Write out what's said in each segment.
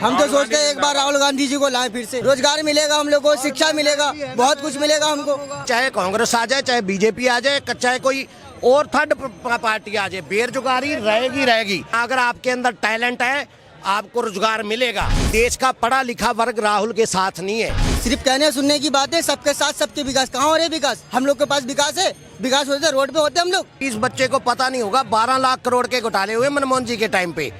हम तो सोचते हैं एक बार राहुल गांधी जी को लाएं, फिर से रोजगार मिलेगा हम लोग को, शिक्षा मिलेगा, बहुत कुछ मिलेगा हमको। चाहे कांग्रेस आ जाए, चाहे बीजेपी आ जाए, चाहे कोई और थर्ड पार्टी आ जाए, बेरोजगारी रहेगी। अगर आपके अंदर टैलेंट है, आपको रोजगार मिलेगा। देश का पढ़ा लिखा वर्ग राहुल के साथ नहीं है। सिर्फ कहने सुनने की बात है, सबके साथ सबके विकास। कहाँ हो रहे विकास? हम लोग के पास विकास है? विकास होते रोड पे होते हम लोग। इस बच्चे को पता नहीं होगा 12 लाख करोड़ के घोटाले हुए मनमोहन जी के टाइम पे,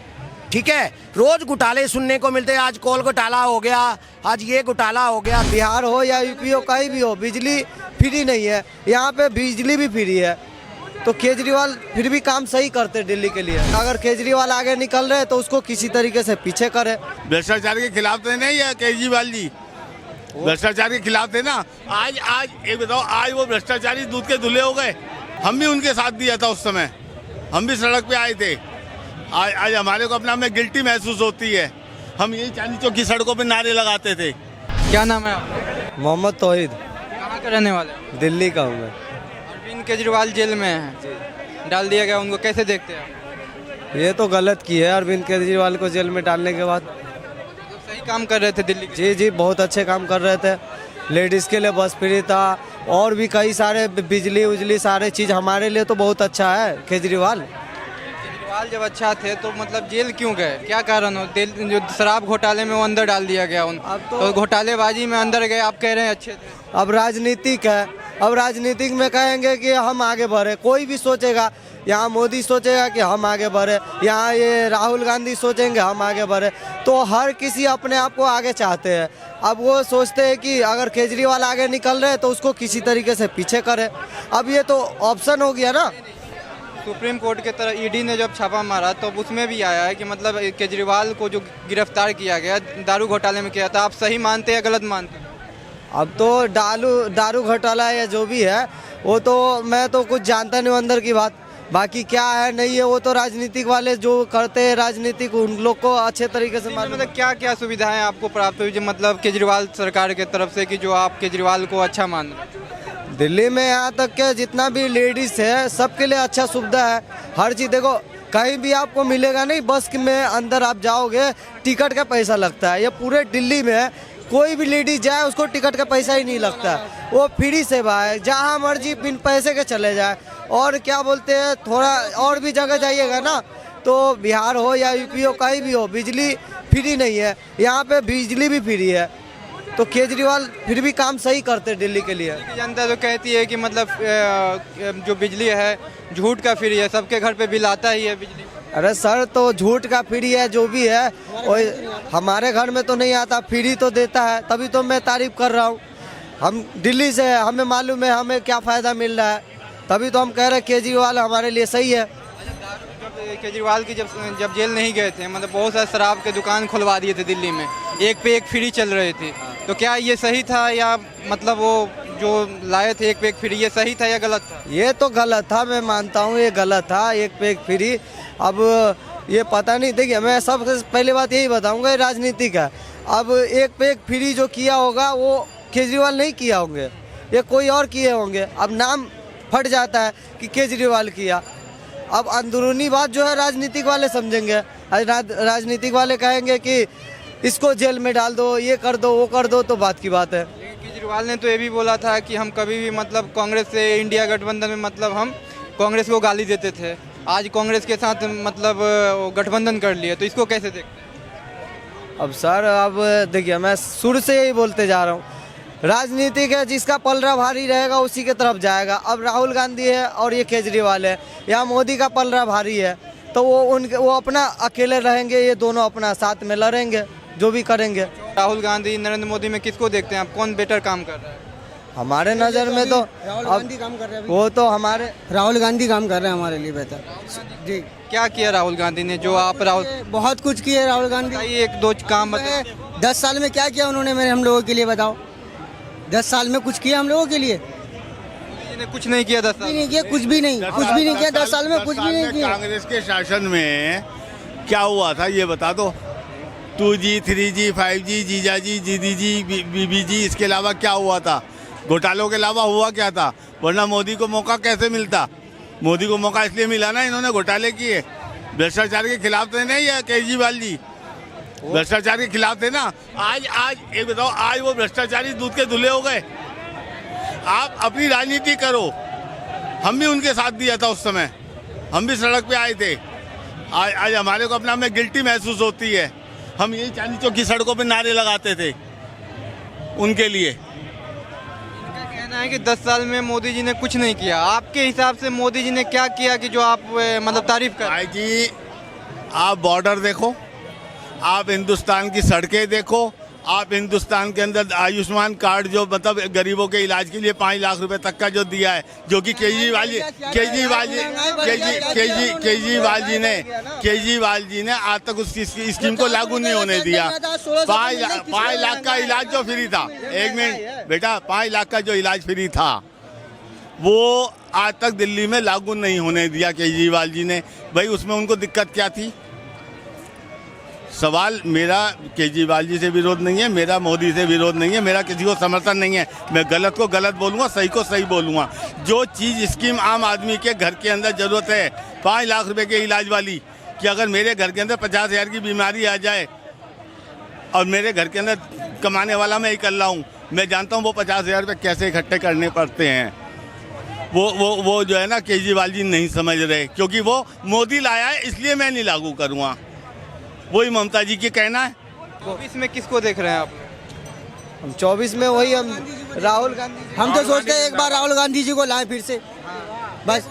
ठीक है। रोज घोटाले सुनने को मिलते हैं। आज कोल घोटाला हो गया, आज ये घोटाला हो गया। बिहार हो या यूपी हो, कहीं भी हो, बिजली फ्री नहीं है। यहाँ पे बिजली भी फ्री है। तो केजरीवाल फिर भी काम सही करते दिल्ली के लिए। अगर केजरीवाल आगे निकल रहे तो उसको किसी तरीके से पीछे करे। भ्रष्टाचार के खिलाफ तो नहीं है केजरीवाल जी, भ्रष्टाचार के खिलाफ थे ना। आज एक बताओ, आज वो भ्रष्टाचारी दूध के धुले हो गए। हम भी उनके साथ दिया था उस समय, हम भी सड़क पे आए थे। आज हमारे को अपना में गिल्टी महसूस होती है। हम यही चांदनी चौक की सड़कों पे नारे लगाते थे। क्या नाम है आपका? मोहम्मद तौहीद। कहाँ के रहने वाले? दिल्ली का हूँ मैं। अरविंद केजरीवाल जेल में है, डाल दिया गया, उनको कैसे देखते हैं आप? ये तो गलत की है अरविंद केजरीवाल को जेल में डालने के बाद। तो सही काम कर रहे थे दिल्ली के। जी जी, बहुत अच्छे काम कर रहे थे। लेडीज़ के लिए बस फ्री था, और भी कई सारे बिजली उजली सारे चीज़ हमारे लिए तो बहुत अच्छा है केजरीवाल। केजरीवाल जब अच्छा थे तो मतलब जेल क्यों गए? क्या कारण हो? जो शराब घोटाले में वो अंदर डाल दिया गया अब तो घोटालेबाजी में अंदर गए, आप कह रहे हैं अच्छे थे। अब राजनीतिक है, अब राजनीतिक में कहेंगे कि हम आगे बढ़े। कोई भी सोचेगा, यहाँ मोदी सोचेगा कि हम आगे बढ़े, यहाँ ये राहुल गांधी सोचेंगे हम आगे बढ़े। तो हर किसी अपने आप को आगे चाहते हैं। अब वो सोचते हैं कि अगर केजरीवाल आगे निकल रहे तो उसको किसी तरीके से पीछे करे। अब ये तो ऑप्शन हो गया ना। सुप्रीम कोर्ट के तरह ईडी ने जब छापा मारा तो उसमें भी आया है कि मतलब केजरीवाल को जो गिरफ्तार किया गया दारू घोटाले में किया था, आप सही मानते हैं या गलत मानते हैं? अब तो दारू घोटाला या जो भी है वो तो मैं तो कुछ जानता नहीं अंदर की बात। बाकी क्या है नहीं है वो तो राजनीतिक वाले जो करते हैं राजनीतिक, उन लोग को अच्छे तरीके से मालूम। मतलब क्या क्या सुविधाएं आपको प्राप्त हुई जो मतलब केजरीवाल सरकार के तरफ से, कि जो आप केजरीवाल को अच्छा मान रहे हैं? दिल्ली में यहाँ तक के जितना भी लेडीज है सबके लिए अच्छा सुविधा है। हर चीज़ देखो, कहीं भी आपको मिलेगा नहीं। बस में अंदर आप जाओगे टिकट का पैसा लगता है। ये पूरे दिल्ली में कोई भी लेडीज जाए उसको टिकट का पैसा ही नहीं लगता। वो फ्री सेवा है, जहाँ मर्जी बिन पैसे के चले जाए। और क्या बोलते हैं, थोड़ा और भी जगह जाइएगा ना तो बिहार हो या यूपी हो, कहीं भी हो, बिजली फ्री नहीं है। यहाँ पे बिजली भी फ्री है। तो केजरीवाल फिर भी काम सही करते दिल्ली के लिए। जनता तो कहती है कि मतलब जो बिजली है झूठ का फ्री है, सबके घर पे बिल आता ही है बिजली। अरे सर, तो झूठ का फ्री है जो भी है, वो हमारे घर में तो नहीं आता, फ्री तो देता है। तभी तो मैं तारीफ कर रहा हूँ। हम दिल्ली से, हमें मालूम है हमें क्या फ़ायदा मिल रहा है। तभी तो हम कह रहे हैं केजरीवाल हमारे लिए सही है। केजरीवाल की जब जेल नहीं गए थे, मतलब बहुत सारे शराब के दुकान खुलवा दिए थे दिल्ली में, एक पे एक फ्री चल रही थी। तो क्या ये सही था, या मतलब वो जो लाए थे एक पे एक फ्री, ये सही था या गलत था? ये तो गलत था, मैं मानता हूँ ये गलत था, एक पे एक फ्री। अब ये पता नहीं, देखिए मैं सबसे पहले बात यही बताऊँगा, राजनीतिक है। अब एक पे एक फ्री जो किया होगा वो केजरीवाल नहीं किया होंगे, ये कोई और किए होंगे। अब नाम फट जाता है कि केजरीवाल किया। अब अंदरूनी बात जो है राजनीतिक वाले समझेंगे। राजनीतिक वाले कहेंगे कि इसको जेल में डाल दो, ये कर दो, वो कर दो, तो बात की बात है। केजरीवाल ने तो ये भी बोला था कि हम कभी भी मतलब कांग्रेस से इंडिया गठबंधन में मतलब हम कांग्रेस को गाली देते थे। आज कांग्रेस के साथ मतलब गठबंधन कर लिए, तो इसको कैसे देखते हैं? अब सर, अब देखिए मैं शुरू से यही बोलते जा रहा हूँ, राजनीतिक है, जिसका पलड़ा भारी रहेगा उसी के तरफ जाएगा। अब राहुल गांधी है और ये केजरीवाल है, या मोदी का पलड़ा भारी है तो वो अपना अकेले रहेंगे, ये दोनों अपना साथ में लड़ेंगे, जो भी करेंगे। राहुल गांधी, नरेंद्र मोदी में किसको देखते हैं आप, कौन बेटर काम कर रहा है? हमारे नज़र में तो राहुल गांधी काम कर रहे हैं। वो तो हमारे राहुल गांधी काम कर रहे हैं हमारे लिए बेहतर। जी, क्या किया राहुल गांधी ने जो आप बहुत कुछ किया राहुल गांधी। एक दो काम बताइए। 10 साल में क्या किया उन्होंने मेरे हम लोगों के लिए, बताओ। 10 साल में कुछ किया हम लोगों के लिए? कुछ नहीं किया। 10 साल नहीं किया, कुछ भी नहीं, कुछ भी नहीं किया। 10 साल में कुछ भी नहीं किया। कांग्रेस के शासन में क्या हुआ था ये बता दो। 2G, 3G, 5G, जीजाजी, दीदी, बीबी जी, इसके अलावा क्या हुआ था? घोटालों के अलावा हुआ क्या था? वरना मोदी को मौका कैसे मिलता? मोदी को मौका इसलिए मिला ना, इन्होंने घोटाले किए। भ्रष्टाचार के खिलाफ तो नहीं है केजरीवाल जी, भ्रष्टाचार के खिलाफ थे ना। आज आज एक बताओ, आज वो भ्रष्टाचारी दूध के धुले हो गए। आप अपनी राजनीति करो। हम भी उनके साथ दिया था उस समय, हम भी सड़क पे आए थे। आज हमारे को अपना में गिल्टी महसूस होती है। हम यही चांदनी चौक की सड़कों पे नारे लगाते थे उनके लिए। कहना है कि 10 साल में मोदी जी ने कुछ नहीं किया। आपके हिसाब से मोदी जी ने क्या किया कि जो आप मतलब तारीफ कर? भाई जी, आप बॉर्डर देखो, आप हिंदुस्तान की सड़कें देखो, आप हिंदुस्तान के अंदर आयुष्मान कार्ड जो मतलब गरीबों के इलाज के लिए 5 लाख रुपए तक का जो दिया है, जो कि केजरीवाल जी ने आज तक उस स्कीम को लागू नहीं होने दिया। 5 लाख का इलाज जो फ्री था, एक मिनट बेटा, 5 लाख का जो इलाज फ्री था वो आज तक दिल्ली में लागू नहीं होने दिया केजरीवाल जी ने। भाई उसमें उनको दिक्कत क्या थी? सवाल मेरा केजरीवाल जी से विरोध नहीं है, मेरा मोदी से विरोध नहीं है, मेरा किसी को समर्थन नहीं है। मैं गलत को गलत बोलूँगा, सही को सही बोलूँगा। जो चीज़ स्कीम आम आदमी के घर के अंदर ज़रूरत है, 5 लाख रुपए के इलाज वाली, कि अगर मेरे घर के अंदर 50,000 की बीमारी आ जाए और मेरे घर के अंदर कमाने वाला मैं इकल्ला हूँ, मैं जानता हूँ वो 50,000 रुपये कैसे इकट्ठे करने पड़ते हैं। वो जो है ना, केजरीवाल जी नहीं समझ रहे, क्योंकि वो मोदी लाया है इसलिए मैं नहीं लागू करूँगा। वही ममता जी की कहना है। 24 में किसको देख रहे हैं आप? हम 24 में वही हम राहुल गांधी। हम तो सोचते हैं एक बार राहुल गांधी जी को लाएं फिर से, बस।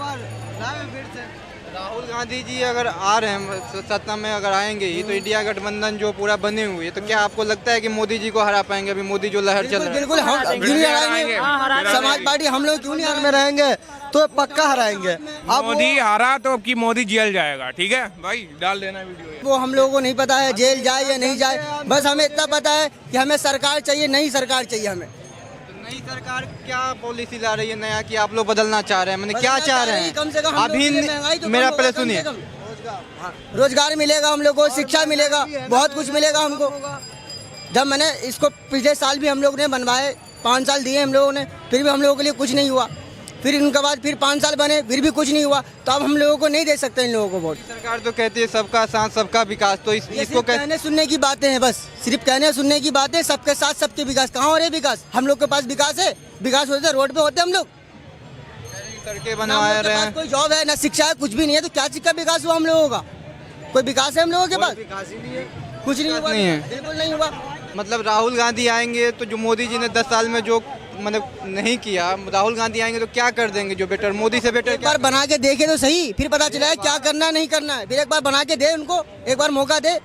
राहुल गांधी जी अगर आ रहे हैं सत्ता में, अगर आएंगे ही तो इंडिया गठबंधन जो पूरा बने हुए है, तो क्या आपको लगता है कि मोदी जी को हरा पाएंगे? अभी मोदी जो लहर चल रहा है, बिल्कुल हम क्यों नहीं हराएंगे? समाज पार्टी हम लोग क्यों नहीं में रहेंगे तो पक्का हराएंगे। अब मोदी हारा तो अब की मोदी जेल जाएगा। ठीक है भाई, डाल देना वीडियो। वो हम लोगों को नहीं पता है जेल जाए या नहीं जाए, बस हमें इतना पता है कि हमें सरकार चाहिए, नई सरकार चाहिए हमें। नई सरकार क्या पॉलिसी ला रही है नया कि आप लोग बदलना चाह रहे हैं? मैंने क्या चाह रहे हैं? कम से कम अभी मेरा पहले सुनिए। रोजगार मिलेगा हम लोग को, शिक्षा मिलेगा, बहुत कुछ मिलेगा हमको। जब मैंने इसको पिछले साल भी हम लोग ने बनवाए, 5 साल दिए हम लोगों ने, फिर भी हम लोगों के लिए कुछ नहीं हुआ। फिर इनके बाद फिर 5 साल बने, फिर भी कुछ नहीं हुआ, तो अब हम लोगों को नहीं दे सकते इन लोगों को वोट। सरकार तो कहती है सबका साथ सबका विकास, तो इसको कहने सुनने की बातें हैं, बस सिर्फ कहने सुनने की बातें। सबके साथ सबके विकास कहाँ हो रहे? विकास हम लोग के पास विकास है? विकास होते रोड पे होते हम लोग, सड़कें बनवा रहे हैं। कोई जॉब है ना, शिक्षा है, कुछ भी नहीं है, तो क्या चीज का विकास हुआ हम लोगों का? कोई विकास है हम लोगों के पास? कुछ नहीं हुआ, बिल्कुल नहीं हुआ। मतलब राहुल गांधी आएंगे तो जो मोदी जी ने 10 साल में जो मतलब नहीं किया, राहुल गांधी आएंगे तो क्या कर देंगे जो बेटर, मोदी से बेटर? एक बार बना के देखे तो सही, फिर पता चला है क्या करना है नहीं करना है। फिर एक बार बना के दे उनको, एक बार मौका दे।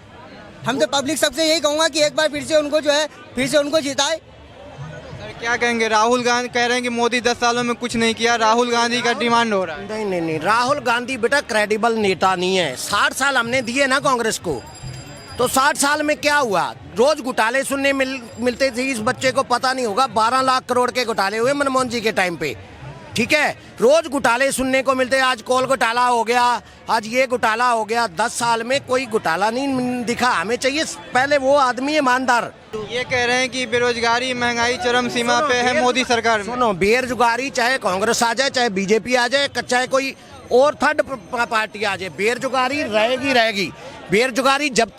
हम तो पब्लिक सबसे यही कहूँगा कि एक बार फिर से उनको जो है, फिर से उनको जिताए। सर क्या कहेंगे? राहुल गांधी कह रहे हैं कि मोदी 10 सालों में कुछ नहीं किया, राहुल गांधी का डिमांड हो रहा है। नहीं, राहुल गांधी बेटा क्रेडिबल नेता नहीं है। 60 साल हमने दिए ना कांग्रेस को, तो 60 साल में क्या हुआ? रोज घोटाले सुनने मिलते थे। इस बच्चे को पता नहीं होगा, 12 लाख करोड़ के घोटाले हुए मनमोहन जी के टाइम पे। ठीक है, रोज घोटाले सुनने को मिलते। आज कोल घोटाला हो गया, आज ये घोटाला हो गया। 10 साल में कोई घोटाला नहीं दिखा। हमें चाहिए पहले वो आदमी ईमानदार। ये कह रहे हैं कि बेरोजगारी महंगाई चरम सीमा पे है मोदी सरकार में। सुनो, बेरोजगारी चाहे कांग्रेस आ जाए, चाहे बीजेपी आ जाए, चाहे कोई और थर्ड पार्टी आ जाए, बेरोजगारी रहेगी। बेरोजगारी जब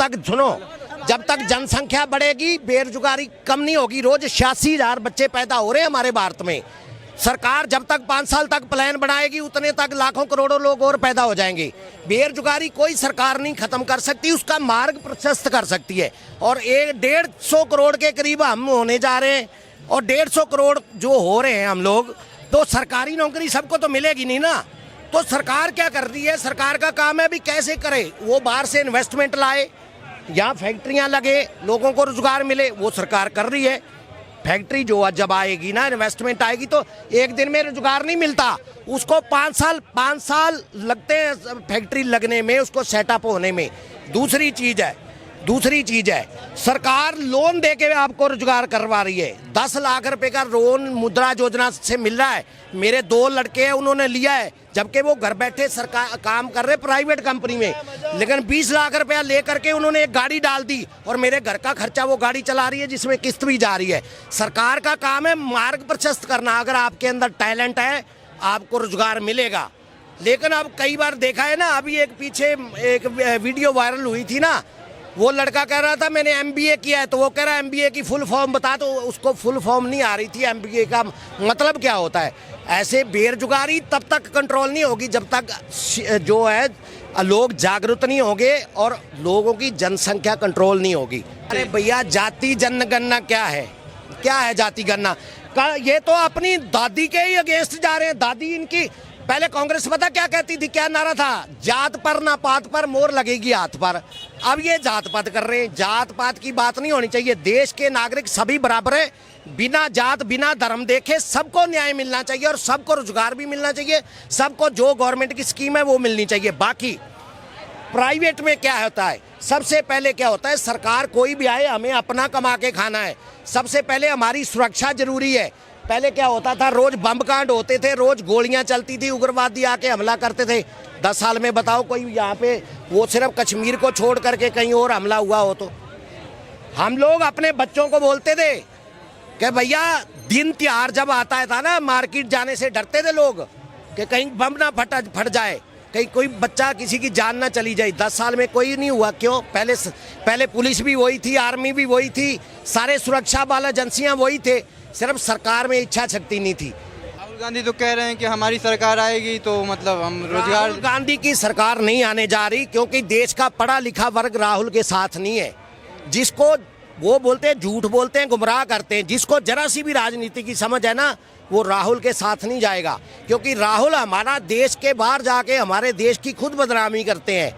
तक जनसंख्या बढ़ेगी, बेरोजगारी कम नहीं होगी। रोज 86,000 बच्चे पैदा हो रहे हैं हमारे भारत में। सरकार जब तक 5 साल तक प्लान बनाएगी, उतने तक लाखों करोड़ों लोग और पैदा हो जाएंगे। बेरोजगारी कोई सरकार नहीं खत्म कर सकती, उसका मार्ग प्रशस्त कर सकती है। और 150 करोड़ के करीब हम होने जा रहे हैं, और 150 करोड़ जो हो रहे हैं हम लोग, तो सरकारी नौकरी सबको तो मिलेगी नहीं ना। तो सरकार क्या कर रही है? सरकार का काम है भी कैसे करे, वो बाहर से इन्वेस्टमेंट लाए, यहाँ फैक्ट्रियाँ लगे, लोगों को रोजगार मिले, वो सरकार कर रही है। फैक्ट्री जो जब आएगी ना, इन्वेस्टमेंट आएगी, तो एक दिन में रोजगार नहीं मिलता, उसको 5 साल लगते हैं फैक्ट्री लगने में, उसको सेटअप होने में। दूसरी चीज है सरकार लोन देके आपको रोजगार करवा रही है। 10 लाख रुपए का लोन मुद्रा योजना से मिल रहा है। मेरे 2 लड़के हैं, उन्होंने लिया है, जबकि वो घर बैठे सरकार काम कर रहे प्राइवेट कंपनी में, लेकिन 20 लाख रुपया लेकर के उन्होंने एक गाड़ी डाल दी, और मेरे घर का खर्चा वो गाड़ी चला रही है, जिसमें किस्त भी जा रही है। सरकार का काम है मार्ग प्रशस्त करना। अगर आपके अंदर टैलेंट है, आपको रोजगार मिलेगा। लेकिन अब कई बार देखा है ना, अभी एक पीछे एक वीडियो वायरल हुई थी ना, वो लड़का कह रहा था मैंने MBA किया है, तो वो कह रहा है MBA की फुल फॉर्म बता, तो उसको फुल फॉर्म नहीं आ रही थी MBA का मतलब क्या होता है। ऐसे बेरोजगारी तब तक कंट्रोल नहीं होगी जब तक जो है लोग जागरूक नहीं होंगे और लोगों की जनसंख्या कंट्रोल नहीं होगी। अरे भैया जाति जनगणना क्या है, क्या है जाति गणना का? ये तो अपनी दादी के ही अगेंस्ट जा रहे हैं। दादी इनकी पहले कांग्रेस पता क्या कहती थी, क्या नारा था, जात पर ना पात पर मोहर लगेगी हाथ पर। अब ये जात पात कर रहे हैं। जात पात की बात नहीं होनी चाहिए। देश के नागरिक सभी बराबर है, बिना जात बिना धर्म देखे सबको न्याय मिलना चाहिए और सबको रोजगार भी मिलना चाहिए। सबको जो गवर्नमेंट की स्कीम है वो मिलनी चाहिए। बाकी प्राइवेट में क्या होता है, सबसे पहले क्या होता है, सरकार कोई भी आए हमें अपना कमा के खाना है। सबसे पहले हमारी सुरक्षा जरूरी है। पहले क्या होता था, रोज बम कांड होते थे, रोज गोलियां चलती थी, उग्रवादी आके हमला करते थे। 10 साल में बताओ कोई यहाँ पे वो सिर्फ कश्मीर को छोड़ करके कहीं और हमला हुआ हो तो? हम लोग अपने बच्चों को बोलते थे कि भैया दिन त्योहार जब आता था ना, मार्केट जाने से डरते थे लोग कि कहीं बम ना फट जाए, कहीं कोई बच्चा किसी की जान ना चली जाए। 10 साल में कोई नहीं हुआ। क्यों? पहले पुलिस भी वही थी, आर्मी भी वही थी, सारे सुरक्षा वाला एजेंसियां वही थे, सिर्फ सरकार में इच्छा शक्ति नहीं थी। राहुल गांधी तो कह रहे हैं कि हमारी सरकार आएगी तो मतलब हम रोजगार। राहुल गांधी की सरकार नहीं आने जा रही, क्योंकि देश का पढ़ा लिखा वर्ग राहुल के साथ नहीं है। जिसको वो बोलते हैं, झूठ बोलते हैं, गुमराह करते हैं, जिसको जरा सी भी राजनीति की समझ है ना, वो राहुल के साथ नहीं जाएगा। क्योंकि राहुल हमारा देश के बाहर जाके हमारे देश की खुद बदनामी करते हैं।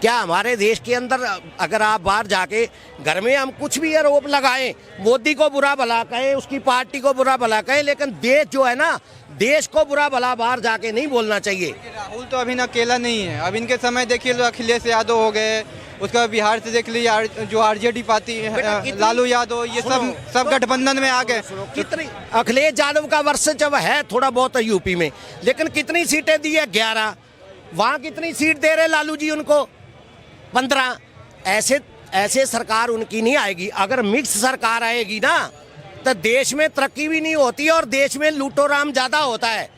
क्या हमारे देश के अंदर अगर आप बाहर जाके घर में हम कुछ भी आरोप लगाएं, मोदी को बुरा भला कहें, उसकी पार्टी को बुरा भला कहें, लेकिन देश जो है ना, देश को बुरा भला बाहर जाके नहीं बोलना चाहिए। राहुल तो अभी ना अकेला नहीं है। अब इनके समय देखिए तो अखिलेश यादव हो गए, उसके बाद बिहार से देख लीजिए जो RJD पार्टी लालू यादव, ये सब गठबंधन में आ गए। कितनी अखिलेश यादव का वर्ष जब है थोड़ा बहुत यूपी में, लेकिन कितनी सीटें दी है? 11। वहाँ कितनी सीट दे रहे लालू जी उनको? 15। ऐसे सरकार उनकी नहीं आएगी। अगर मिक्स सरकार आएगी ना तो देश में तरक्की भी नहीं होती और देश में लूटोराम ज्यादा होता है।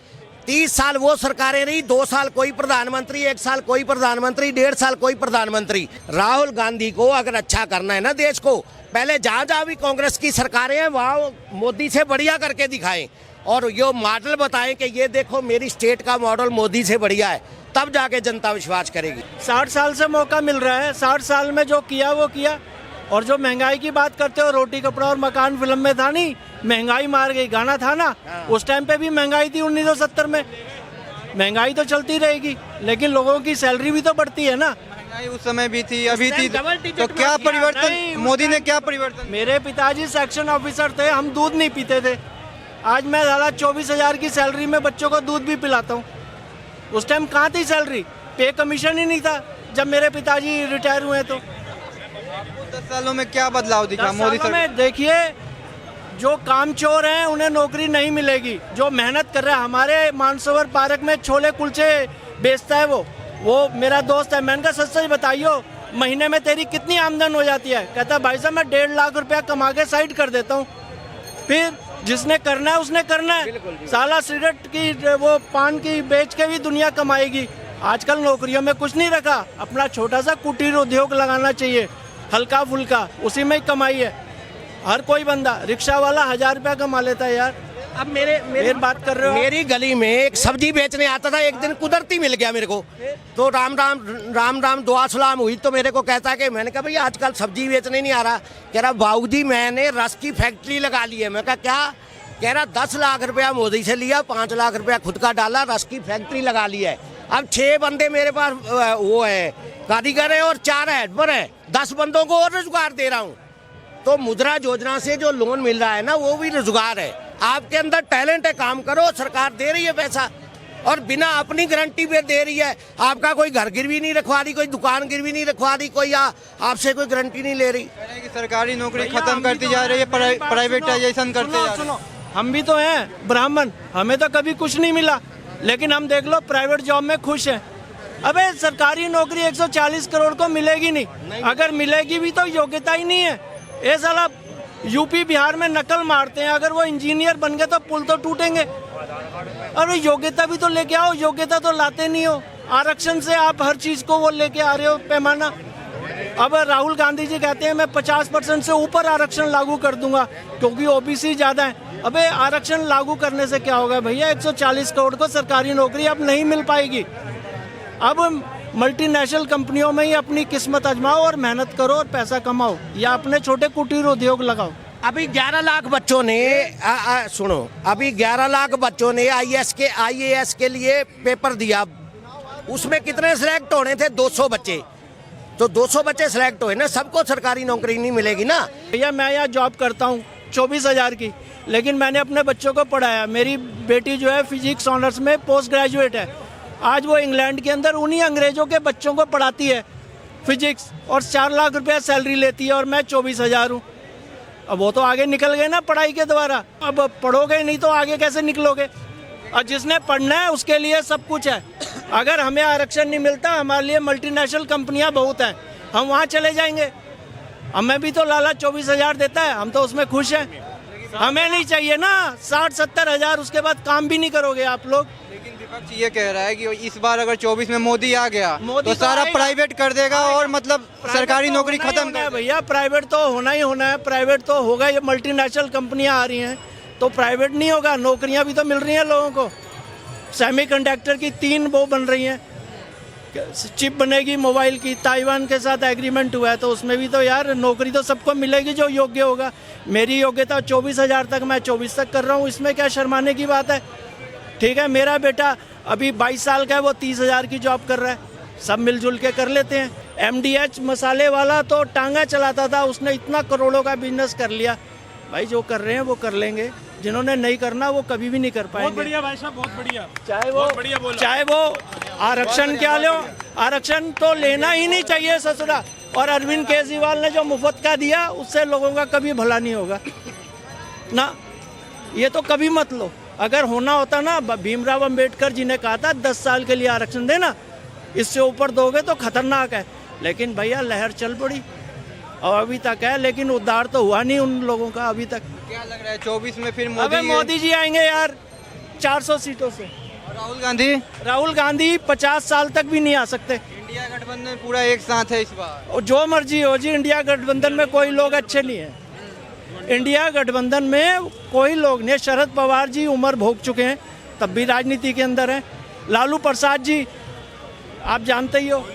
30 साल वो सरकारें रही, 2 साल कोई प्रधानमंत्री, 1 साल कोई प्रधानमंत्री, 1.5 साल कोई प्रधानमंत्री। राहुल गांधी को अगर अच्छा करना है ना देश को, पहले जहाँ जहाँ भी कांग्रेस की सरकारें हैं वहाँ मोदी से बढ़िया करके दिखाएं और ये मॉडल बताएं कि ये देखो मेरी स्टेट का मॉडल मोदी से बढ़िया है, तब जाके जनता विश्वास करेगी। 60 साल से मौका मिल रहा है, 60 साल में जो किया वो किया। और जो महंगाई की बात करते हो, रोटी कपड़ा और मकान फिल्म में था नहीं, महंगाई मार गई गाना था ना, उस टाइम पे भी महंगाई थी 1970 में। महंगाई तो चलती रहेगी, लेकिन लोगों की सैलरी भी तो बढ़ती है ना। महंगाई उस समय भी थी, अभी थी, तो क्या परिवर्तन मोदी ने क्या परिवर्तन? मेरे पिताजी सेक्शन ऑफिसर थे, हम दूध नहीं पीते थे। आज मैं 24,000 की सैलरी में बच्चों को दूध भी पिलाता हूँ। उस टाइम कहाँ थी सैलरी? पे कमीशन ही नहीं था जब मेरे पिताजी रिटायर हुए। तो 10 सालों में क्या बदलाव दिखा मोदी सरकार में? देखिए, जो कामचोर हैं उन्हें नौकरी नहीं मिलेगी। जो मेहनत कर रहे हैं, हमारे मानसरोवर पार्क में छोले कुलचे बेचता है वो मेरा दोस्त है। मैंने कहा सच बताइयो, महीने में तेरी कितनी आमदन हो जाती है? कहता भाई साहब मैं 1.5 लाख रुपया कमा के साइड कर देता हूँ। फिर जिसने करना है उसने करना है। साला सिगरेट की वो पान की बेच के भी दुनिया कमाएगी। आजकल नौकरियों में कुछ नहीं रखा, अपना छोटा सा कुटीर उद्योग लगाना चाहिए, हल्का फुल्का, उसी में ही कमाई है। हर कोई बंदा, रिक्शा वाला 1000 रुपया कमा लेता है यार। अब मेरी बात कर रहे हो? मेरी गली में एक सब्जी बेचने आता था, एक दिन कुदरती मिल गया मेरे को, तो राम राम दुआ सलाम हुई, तो मेरे को कहता है कि मैंने कहा भैया आजकल सब्जी बेचने नहीं आ रहा। कह रहा बाबूजी मैंने रस की फैक्ट्री लगा ली है। मैं कहा क्या? कह रहा 10 लाख रुपया मोदी से लिया, 5 लाख रुपया खुद का डाला, रस की फैक्ट्री लगा ली है। अब 6 बंदे मेरे पास वो है कारीगर है और 4 हेल्पर है, 10 बंदों को और रोजगार दे रहा हूँ। तो मुद्रा योजना से जो लोन मिल रहा है ना, वो भी रोजगार है। आपके अंदर टैलेंट है, काम करो, सरकार दे रही है पैसा और बिना अपनी गारंटी पे दे रही है। आपका कोई घर गिरवी नहीं रखवा रही, कोई दुकान गिरवी नहीं रखवा रही, कोई आपसे कोई गारंटी नहीं ले रही। कि सरकारी नौकरी खत्म करती जा रही है, प्राइवेटाइजेशन करते जा रहे हैं। हम भी तो हैं ब्राह्मण, हमें तो कभी कुछ नहीं मिला, लेकिन हम देख लो प्राइवेट जॉब में खुश हैं। अबे सरकारी नौकरी 140 करोड़ को मिलेगी नहीं, अगर मिलेगी भी तो योग्यता ही नहीं है। ये साला यूपी बिहार में नकल मारते हैं, अगर वो इंजीनियर बन गए तो पुल तो टूटेंगे। अरे योग्यता भी तो लेके आओ, योग्यता तो लाते नहीं हो। आरक्षण से आप हर चीज को वो लेके आ रहे हो पैमाना। अब राहुल गांधी जी कहते हैं मैं 50% से ऊपर आरक्षण लागू कर दूंगा क्योंकि ओबीसी ज़्यादा है। अबे आरक्षण लागू करने से क्या होगा भैया, 140 करोड़ को सरकारी नौकरी अब नहीं मिल पाएगी। अब मल्टीनेशनल कंपनियों में ही अपनी किस्मत आजमाओ और मेहनत करो और पैसा कमाओ, या अपने छोटे कुटीर उद्योग लगाओ। अभी 11 लाख बच्चों ने सुनो, अभी 11 लाख बच्चों ने IAS के लिए पेपर दिया। उसमें कितने सिलेक्ट होने थे? 200 बच्चे। तो 200 बच्चे सिलेक्ट हुए ना, सबको सरकारी नौकरी नहीं मिलेगी ना। भैया मैं यहाँ जॉब करता हूँ 24,000 की, लेकिन मैंने अपने बच्चों को पढ़ाया। मेरी बेटी जो है फिजिक्स ऑनर्स में पोस्ट ग्रेजुएट है। आज वो इंग्लैंड के अंदर उन्हीं अंग्रेजों के बच्चों को पढ़ाती है फिजिक्स, और 4 लाख रुपया सैलरी लेती है, और मैं 24,000 हूँ। अब वो तो आगे निकल गए ना पढ़ाई के द्वारा। अब पढ़ोगे नहीं तो आगे कैसे निकलोगे? और जिसने पढ़ना है उसके लिए सब कुछ है। अगर हमें आरक्षण नहीं मिलता, हमारे लिए मल्टीनेशनल कंपनियां बहुत हैं, हम वहाँ चले जाएंगे। हमें भी तो लाला 24,000 देता है, हम तो उसमें खुश हैं। हमें नहीं चाहिए ना 60-70 हज़ार, उसके बाद काम भी नहीं करोगे आप लोग। लेकिन विपक्ष ये कह रहा है कि इस बार अगर 24 में मोदी आ गया मोदी तो सारा आएगा। प्राइवेट कर देगा और मतलब सरकारी नौकरी खत्म कर है भैया। प्राइवेट तो होना ही होना है, प्राइवेट तो होगा। ये मल्टीनेशनल कंपनियां आ रही हैं तो प्राइवेट नहीं होगा। नौकरियां भी तो मिल रही हैं लोगों को। सेमीकंडक्टर की 3 वो बन रही हैं, चिप बनेगी मोबाइल की। ताइवान के साथ एग्रीमेंट हुआ है तो उसमें भी तो यार नौकरी तो सबको मिलेगी जो योग्य होगा। मेरी योग्यता 24,000 तक, मैं 24 तक कर रहा हूँ, इसमें क्या शर्माने की बात है? ठीक है, मेरा बेटा अभी 22 साल का है, वो 30,000 की जॉब कर रहा है। सब मिलजुल के कर लेते हैं। MDH मसाले वाला तो टांगा चलाता था, उसने इतना करोड़ों का बिजनेस कर लिया। भाई जो कर रहे हैं वो कर लेंगे, जिन्होंने नहीं करना वो कभी भी नहीं कर पाएंगे। बहुत बढ़िया भाई साहब, बहुत बढ़िया। चाहे वो आरक्षण क्या लो, आरक्षण तो लेना ही नहीं चाहिए ससुरा। और अरविंद केजरीवाल ने जो मुफ्त का दिया उससे लोगों का कभी भला नहीं होगा ना, ये तो कभी मत लो। अगर होना होता ना, भीमराव अंबेडकर जी ने कहा था 10 साल के लिए आरक्षण देना, इससे ऊपर दोगे तो खतरनाक है। लेकिन भैया लहर चल पड़ी और अभी तक है, लेकिन उद्धार तो हुआ नहीं उन लोगों का अभी तक। क्या लग रहा है 24 में फिर मोदी जी आएंगे यार 400 सीटों से। और राहुल गांधी 50 साल तक भी नहीं आ सकते। इंडिया गठबंधन पूरा एक साथ है इस बार। और जो मर्जी हो जी, इंडिया गठबंधन में कोई लोग अच्छे नहीं है। इंडिया गठबंधन में कोई लोग नहीं। शरद पवार जी उम्र भोग चुके हैं, तब भी राजनीति के अंदर हैं। लालू प्रसाद जी आप जानते ही हो।